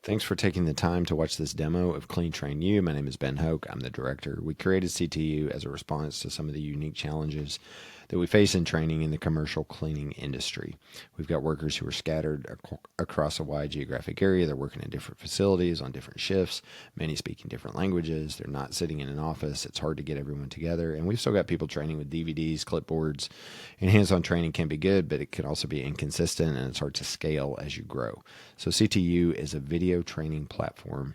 Thanks for taking the time to watch this demo of CleanTrainU. My name is Ben Hoke. I'm the director. We created CTU as a response to some of the unique challenges that we face in training in the commercial cleaning industry. We've got workers who are scattered across a wide geographic area. They're working in different facilities on different shifts, many speaking different languages. They're not sitting in an office. It's hard to get everyone together. And we've still got people training with DVDs, clipboards, and hands-on training can be good, but it can also be inconsistent and it's hard to scale as you grow. So CTU is a video training platform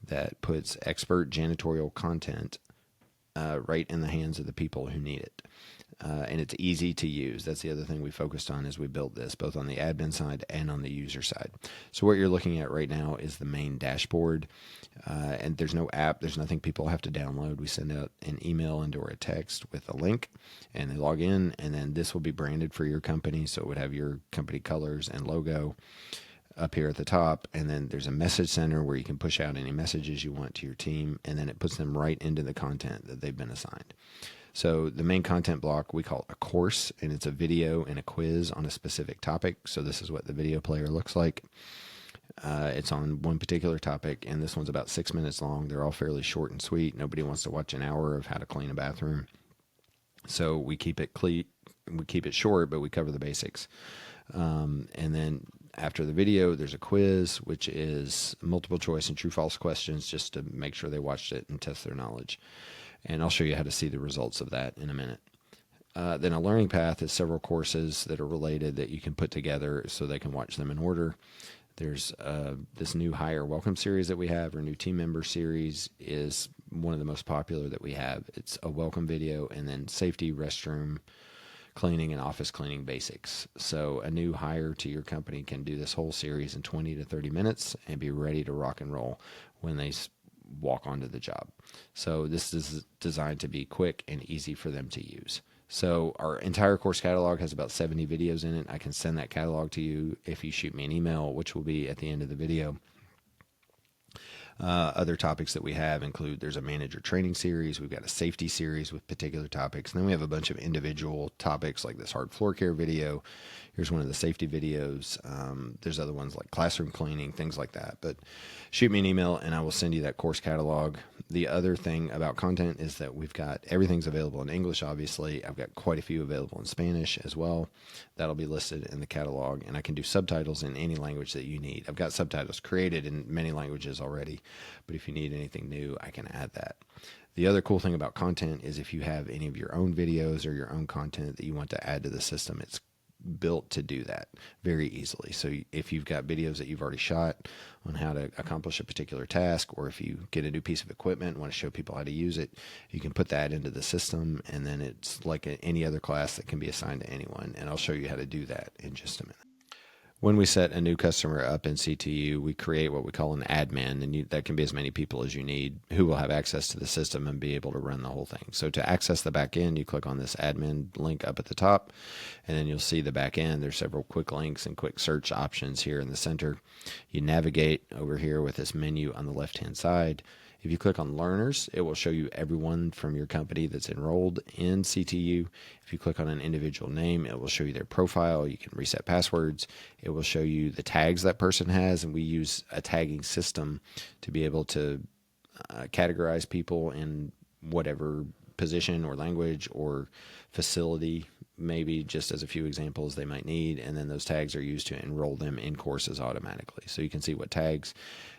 that puts expert janitorial content right in the hands of the people who need it. And it's easy to use. That's the other thing we focused on as we built this, both on the admin side and on the user side. So what you're looking at right now is the main dashboard. And there's no app. There's nothing people have to download. We send out an email and or a text with a link, and they log in, and then this will be branded for your company. So it would have your company colors and logo up here at the top, and then there's a message center where you can push out any messages you want to your team, and then it puts them right into the content that they've been assigned. So the main content block we call a course, and it's a video and a quiz on a specific topic. So this is what the video player looks like. It's on one particular topic, and this one's about 6 minutes long. They're all fairly short and sweet. Nobody wants to watch an hour of how to clean a bathroom. So we keep it short, but we cover the basics. And then after the video, there's a quiz, which is multiple choice and true-false questions just to make sure they watched it and test their knowledge. And I'll show you how to see the results of that in a minute. Then a learning path is several courses that are related that you can put together so they can watch them in order. There's this new hire welcome series that we have, or new team member series is one of the most popular that we have. It's a welcome video and then safety, restroom cleaning, and office cleaning basics. So a new hire to your company can do this whole series in 20 to 30 minutes and be ready to rock and roll when they walk onto the job. So this is designed to be quick and easy for them to use. So our entire course catalog has about 70 videos in it. I can send that catalog to you if you shoot me an email, which will be at the end of the video. Other topics that we have include, there's a manager training series, we've got a safety series with particular topics, and then we have a bunch of individual topics like this hard floor care video. Here's one of the safety videos. There's other ones like classroom cleaning, things like that. But shoot me an email and I will send you that course catalog. The other thing about content is that we've got everything's available in English, obviously. I've got quite a few available in Spanish as well. That'll be listed in the catalog, and I can do subtitles in any language that you need. I've got subtitles created in many languages already, but if you need anything new, I can add that. The other cool thing about content is if you have any of your own videos or your own content that you want to add to the system, it's built to do that very easily. So if you've got videos that you've already shot on how to accomplish a particular task, or if you get a new piece of equipment and want to show people how to use it, you can put that into the system, and then it's like any other class that can be assigned to anyone. And I'll show you how to do that in just a minute. When we set a new customer up in CTU, we create what we call an admin, and that can be as many people as you need who will have access to the system and be able to run the whole thing. So to access the back end, you click on this admin link up at the top, and then you'll see the back end. There's several quick links and quick search options here in the center. You navigate over here with this menu on the left-hand side. If you click on learners, it will show you everyone from your company that's enrolled in CTU. If you click on an individual name, it will show you their profile. You can reset passwords. It will show you the tags that person has, and we use a tagging system to be able to categorize people in whatever position or language or facility, maybe just as a few examples they might need, and then those tags are used to enroll them in courses automatically. So you can see what tags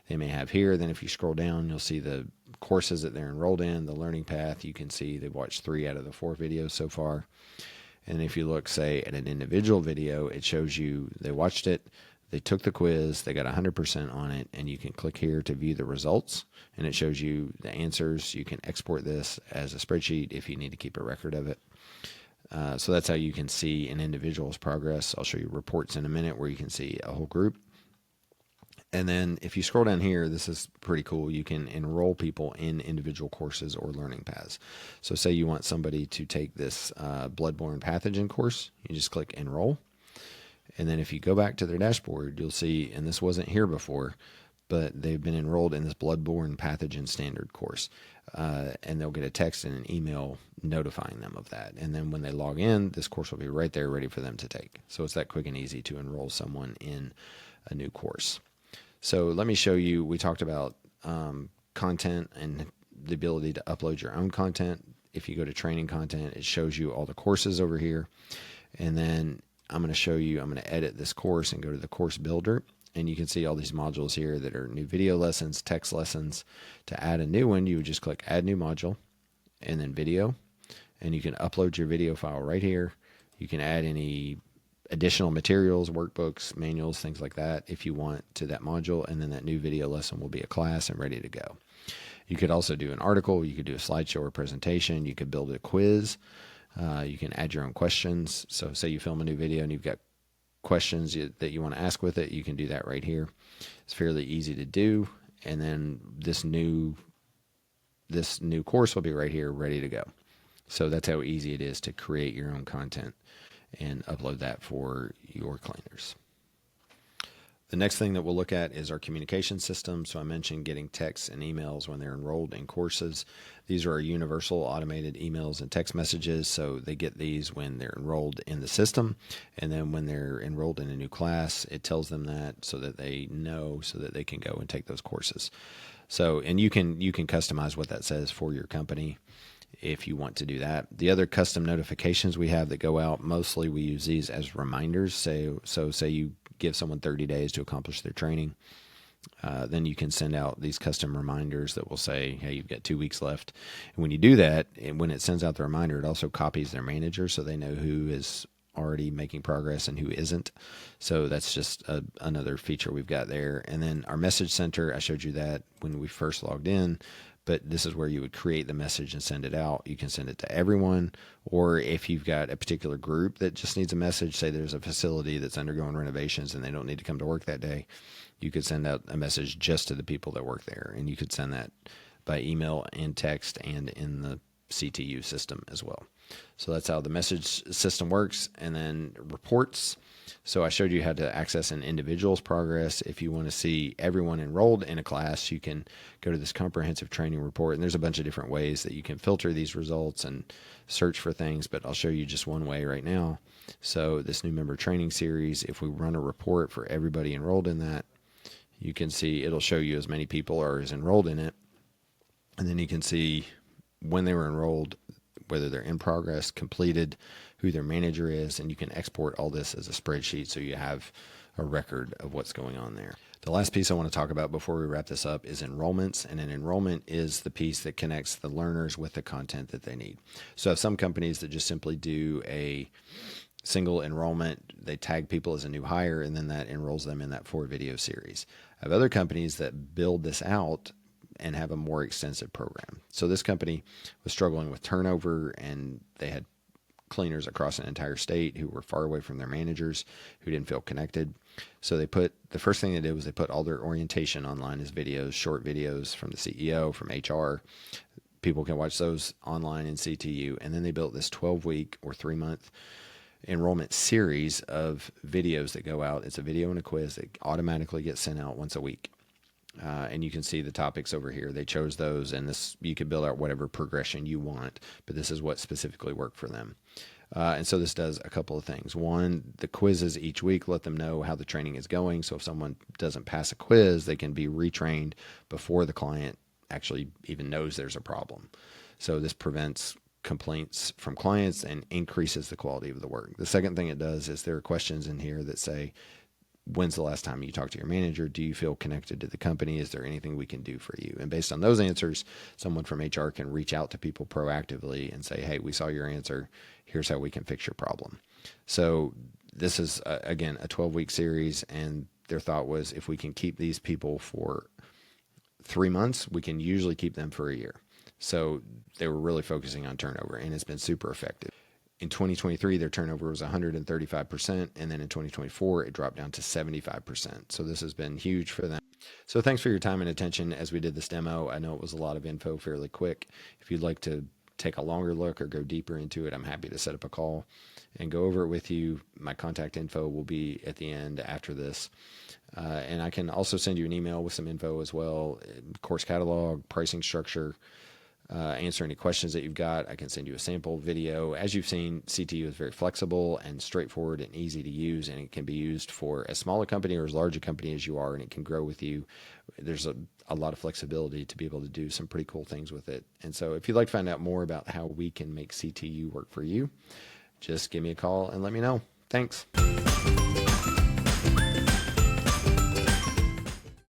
they may have here. Then if you scroll down, you'll see the courses that they're enrolled in, the learning path. You can see they've watched 3 out of the 4 videos so far. And if you look, say, at an individual video, it shows you they watched it, they took the quiz, they got 100% on it, and you can click here to view the results, and it shows you the answers. You can export this as a spreadsheet if you need to keep a record of it. So that's how you can see an individual's progress. I'll show you reports in a minute where you can see a whole group. And then if you scroll down here, this is pretty cool. You can enroll people in individual courses or learning paths. So say you want somebody to take this bloodborne pathogen course, you just click enroll. And then if you go back to their dashboard, you'll see, and this wasn't here before, but they've been enrolled in this bloodborne pathogen standard course. And they'll get a text and an email notifying them of that. And then when they log in, this course will be right there ready for them to take. So it's that quick and easy to enroll someone in a new course. So let me show you, we talked about content and the ability to upload your own content. If you go to training content, it shows you all the courses over here. And then I'm going to show you, I'm going to edit this course and go to the course builder. And you can see all these modules here that are new video lessons, text lessons. To add a new one, you would just click add new module and then video. And you can upload your video file right here. You can add any additional materials, workbooks, manuals, things like that if you want to that module. And then that new video lesson will be a class and ready to go. You could also do an article. You could do a slideshow or presentation. You could build a quiz. You can add your own questions. So say you film a new video and you've got questions that you want to ask with it, you can do that right here. It's fairly easy to do. And then this new course will be right here ready to go. So that's how easy it is to create your own content and upload that for your cleaners. The next thing that we'll look at is our communication system. So I mentioned getting texts and emails when they're enrolled in courses. These are our universal automated emails and text messages. So they get these when they're enrolled in the system. And then when they're enrolled in a new class, it tells them that so that they know, so that they can go and take those courses. So, and you can customize what that says for your company if you want to do that. The other custom notifications we have that go out, mostly we use these as reminders. So say you give someone 30 days to accomplish their training, then you can send out these custom reminders that will say, hey, you've got 2 weeks left. And when you do that, and when it sends out the reminder, it also copies their manager so they know who is already making progress and who isn't. So that's just another feature we've got there. And then our message center, I showed you that when we first logged in, but this is where you would create the message and send it out. You can send it to everyone, or if you've got a particular group that just needs a message, say there's a facility that's undergoing renovations and they don't need to come to work that day, you could send out a message just to the people that work there. And you could send that by email and text and in the CTU system as well. So that's how the message system works. And then reports. So I showed you how to access an individual's progress. If you want to see everyone enrolled in a class, you can go to this comprehensive training report. And there's a bunch of different ways that you can filter these results and search for things, but I'll show you just one way right now. So this new member training series, if we run a report for everybody enrolled in that, you can see it'll show you as many people are as enrolled in it. And then you can see when they were enrolled, whether they're in progress, completed, who their manager is, and you can export all this as a spreadsheet so you have a record of what's going on there. The last piece I want to talk about before we wrap this up is enrollments, and an enrollment is the piece that connects the learners with the content that they need. So I have some companies that just simply do a single enrollment, they tag people as a new hire, and then that enrolls them in that 4-video series. I have other companies that build this out and have a more extensive program. So this company was struggling with turnover, and they had cleaners across an entire state who were far away from their managers, who didn't feel connected. So the first thing they did was they put all their orientation online as videos, short videos from the CEO, from HR. People can watch those online in CTU. And then they built this 12-week or 3-month enrollment series of videos that go out. It's a video and a quiz that automatically gets sent out once a week. And you can see the topics over here. They chose those, and this, you can build out whatever progression you want, but this is what specifically worked for them. And so this does a couple of things. One, the quizzes each week let them know how the training is going. So if someone doesn't pass a quiz, they can be retrained before the client actually even knows there's a problem. So this prevents complaints from clients and increases the quality of the work. The second thing it does is there are questions in here that say, when's the last time you talked to your manager? Do you feel connected to the company? Is there anything we can do for you? And based on those answers, someone from HR can reach out to people proactively and say, hey, we saw your answer. Here's how we can fix your problem. So this is, again, a 12-week series. And their thought was, if we can keep these people for 3 months, we can usually keep them for a year. So they were really focusing on turnover, and it's been super effective. In 2023, their turnover was 135%, and then in 2024, it dropped down to 75%. So this has been huge for them. So thanks for your time and attention as we did this demo. I know it was a lot of info fairly quick. If you'd like to take a longer look or go deeper into it, I'm happy to set up a call and go over it with you. My contact info will be at the end after this. And I can also send you an email with some info as well, course catalog, pricing structure, answer any questions that you've got. I can send you a sample video. As you've seen, CTU is very flexible and straightforward and easy to use, and it can be used for as small a company or as large a company as you are, and it can grow with you. There's a lot of flexibility to be able to do some pretty cool things with it. And so if you'd like to find out more about how we can make CTU work for you, just give me a call and let me know. Thanks.